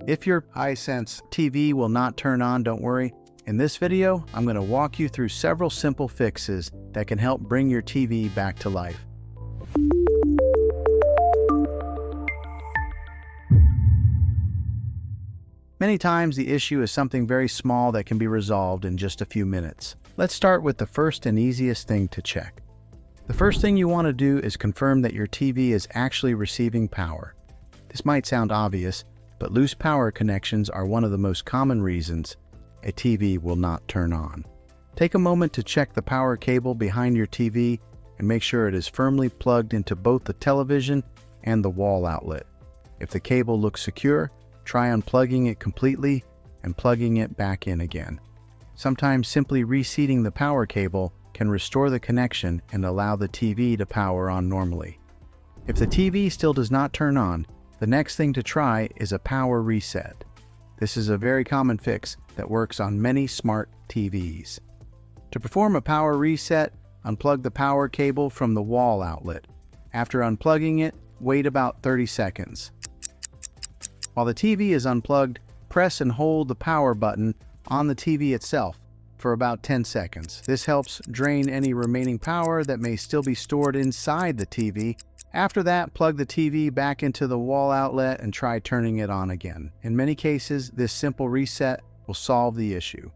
If your Hisense TV will not turn on, don't worry. In this video, I'm going to walk you through several simple fixes that can help bring your TV back to life. Many times the issue is something very small that can be resolved in just a few minutes. Let's start with the first and easiest thing to check. The first thing you want to do is confirm that your TV is actually receiving power. This might sound obvious, but loose power connections are one of the most common reasons a TV will not turn on. Take a moment to check the power cable behind your TV and make sure it is firmly plugged into both the television and the wall outlet. If the cable looks secure, try unplugging it completely and plugging it back in again. Sometimes simply reseating the power cable can restore the connection and allow the TV to power on normally. If the TV still does not turn on, the next thing to try is a power reset. This is a very common fix that works on many smart TVs. To perform a power reset, unplug the power cable from the wall outlet. After unplugging it, wait about 30 seconds. While the TV is unplugged, press and hold the power button on the TV itself for about 10 seconds. This helps drain any remaining power that may still be stored inside the TV. After that, plug the TV back into the wall outlet and try turning it on again. In many cases, this simple reset will solve the issue.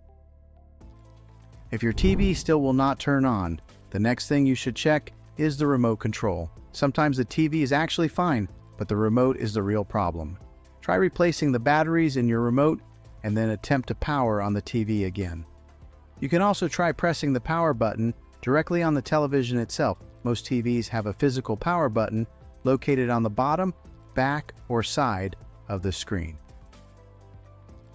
If your TV still will not turn on, the next thing you should check is the remote control. Sometimes the TV is actually fine, but the remote is the real problem. Try replacing the batteries in your remote and then attempt to power on the TV again. You can also try pressing the power button directly on the television itself. Most TVs have a physical power button located on the bottom, back, or side of the screen.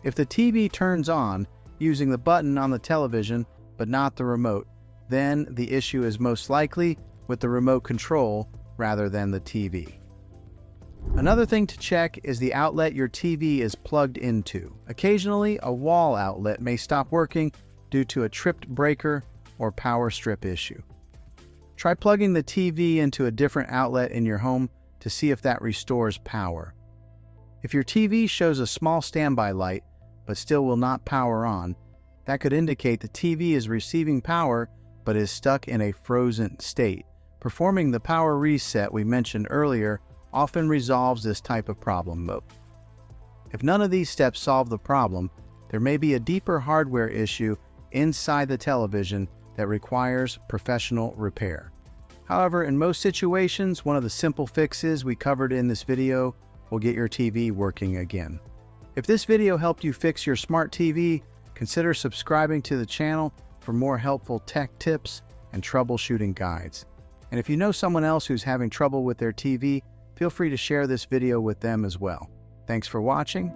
If the TV turns on using the button on the television but not the remote, then the issue is most likely with the remote control rather than the TV. Another thing to check is the outlet your TV is plugged into. Occasionally, a wall outlet may stop working due to a tripped breaker or power strip issue. Try plugging the TV into a different outlet in your home to see if that restores power. If your TV shows a small standby light but still will not power on, that could indicate the TV is receiving power but is stuck in a frozen state. Performing the power reset we mentioned earlier often resolves this type of problem. If none of these steps solve the problem, there may be a deeper hardware issue inside the television that requires professional repair. However, in most situations, one of the simple fixes we covered in this video will get your TV working again. If this video helped you fix your smart TV, consider subscribing to the channel for more helpful tech tips and troubleshooting guides. And if you know someone else who's having trouble with their TV, feel free to share this video with them as well. Thanks for watching.